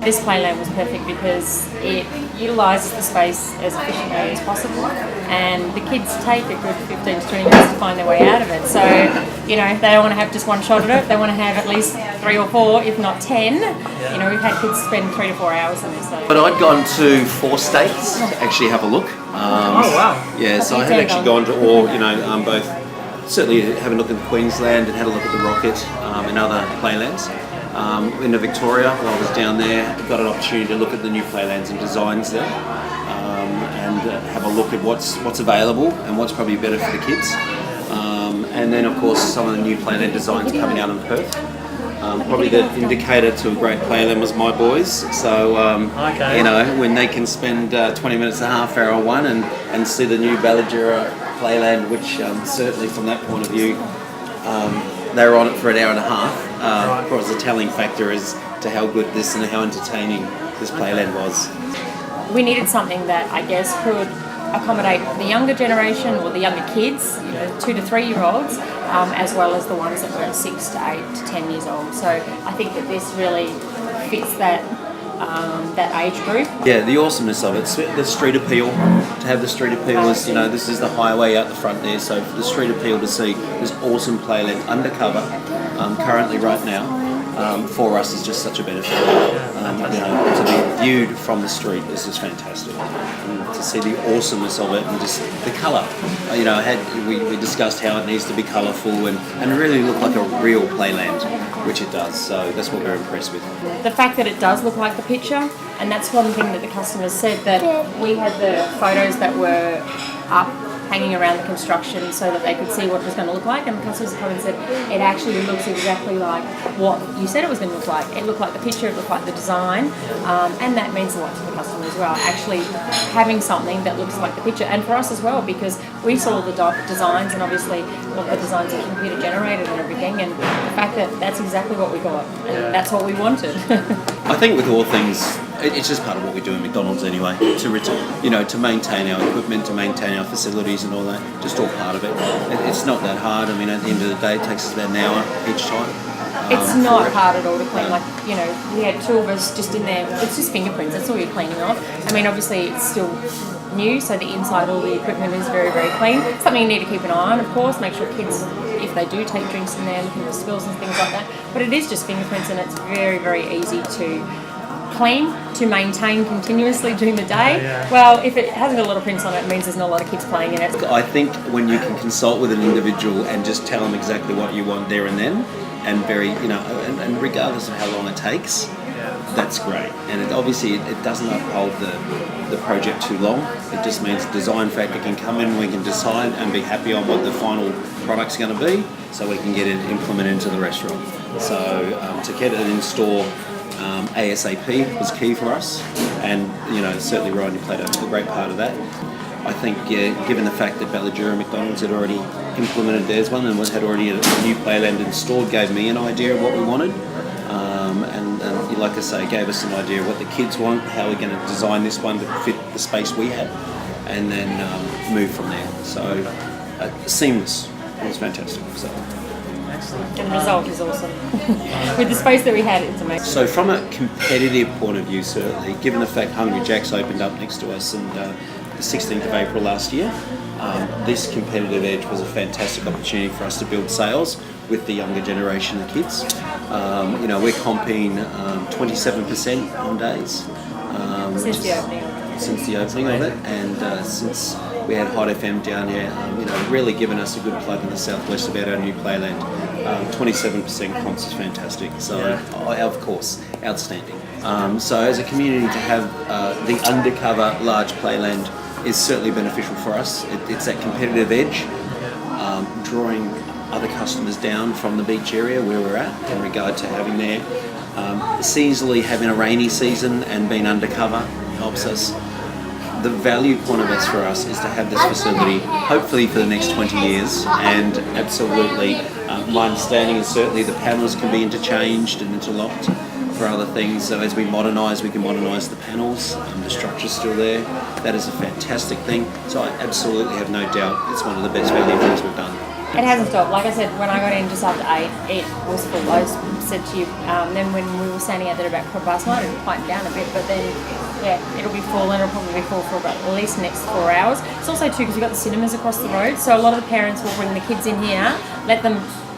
This playland was perfect because it utilises the space as efficiently as possible, and the kids take a good 15 to 20 minutes to find their way out of it. So, you know, they don't want to have just one shot at it, they want to have at least 3 or 4, if not 10. You know, we've had kids spend 3 to 4 hours in this. So. But I'd gone to 4 states to actually have a look. Oh wow! Yeah, so I had actually gone to all, you know, both. Certainly having a look at Queensland and had a look at the Rocket and other playlands. Into Victoria, while I was down there, got an opportunity to look at the new playlands and designs there, and have a look at what's available and what's probably better for the kids. And then, of course, some of the new playland designs coming out in Perth. Probably the indicator to a great playland was my boys. So, you know, when they can spend 20 minutes and a half hour on one and see the new Ballajura playland, which certainly from that point of view, they were on it for an hour and a half. Of course, the telling factor is to how good this and how entertaining this playland was. We needed something that I guess could accommodate the younger generation or the younger kids, you know, 2 to 3 year olds, as well as the ones that were 6 to 8 to 10 years old. So I think that this really fits that age group. Yeah, the awesomeness of it, the street appeal. To have the street appeal is, you know, this is the highway out the front there, so for the street appeal to see this awesome playland undercover, currently right now, for us is just such a benefit. You know, to be viewed from the street is just fantastic. And to see the awesomeness of it and just the colour. You know, we discussed how it needs to be colourful and really look like a real playland, which it does. So that's what we're impressed with. The fact that it does look like the picture, and that's one thing that the customers said, that we had the photos that were up hanging around the construction so that they could see what it was going to look like, and the customers have come and said it actually looks exactly like what you said it was going to look like. It looked like the picture, it looked like the design, and that means a lot to the customer as well, actually having something that looks like the picture, and for us as well, because we saw the designs, and obviously all the designs are computer generated and everything, and the fact that that's exactly what we got, and that's what we wanted. I think with all things, it's just part of what we do in McDonald's anyway, to maintain our equipment, to maintain our facilities and all that, just all part of it. It's not that hard. I mean, at the end of the day, it takes us about an hour each time. It's not hard at all to clean. Like, you know, we had 2 of us just in there. It's just fingerprints. That's all you're cleaning off. I mean, obviously, it's still new, so the inside, all the equipment is very, very clean. Something you need to keep an eye on, of course. Make sure kids, if they do take drinks in there, looking for spills and things like that. But it is just fingerprints, and it's very, very easy to clean, to maintain continuously during the day. Well, if it hasn't got a lot of prints on it, it means there's not a lot of kids playing in it. I think when you can consult with an individual and just tell them exactly what you want there and then, and and regardless of how long it takes, that's great. And it doesn't uphold the project too long. It just means the design factor can come in, we can decide and be happy on what the final product's going to be, so we can get it implemented into the restaurant. So to get it in store ASAP was key for us, and certainly Ryan played a great part of that. I think, given the fact that Ballajura McDonald's had already implemented theirs one and had already a new playland installed, gave me an idea of what we wanted, and like I say, gave us an idea of what the kids want, how we're going to design this one to fit the space we had, and then move from there. So seamless. It was fantastic. So. Excellent. And the result is awesome. With the space that we had, it's amazing. So from a competitive point of view, certainly, given the fact Hungry Jack's opened up next to us and the 16th of April last year, this competitive edge was a fantastic opportunity for us to build sales with the younger generation of kids. We're comping 27% on days. Since the opening of it, and since we had Hot FM down here, really given us a good plug in the southwest about our new playland. 27% comps is fantastic. So, of course, outstanding. So, as a community, to have the undercover large playland is certainly beneficial for us. It's that competitive edge, drawing other customers down from the beach area where we're at in regard to having there. Seasonally, having a rainy season and being undercover helps us. The value point of this for us is to have this facility hopefully for the next 20 years, and absolutely my understanding is certainly the panels can be interchanged and interlocked for other things, so as we modernise, we can modernise the panels. The structure's still there. That is a fantastic thing, so I absolutely have no doubt it's one of the best value things we've done. It hasn't stopped. Like I said, when I got in just after 8, it was full. I said to you, then when we were standing out there about 9:15, it'll quieten down a bit, but then, yeah, it'll be full, and it'll probably be full for about at least the next 4 hours. It's also too, because we've got the cinemas across the road, so a lot of the parents will bring the kids in here, let them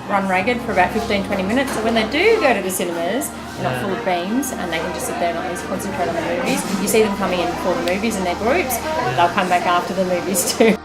run ragged for about 15-20 minutes, so when they do go to the cinemas, they're not full of beams, and they can just sit there and at least concentrate on the movies. You see them coming in before the movies in their groups, they'll come back after the movies too.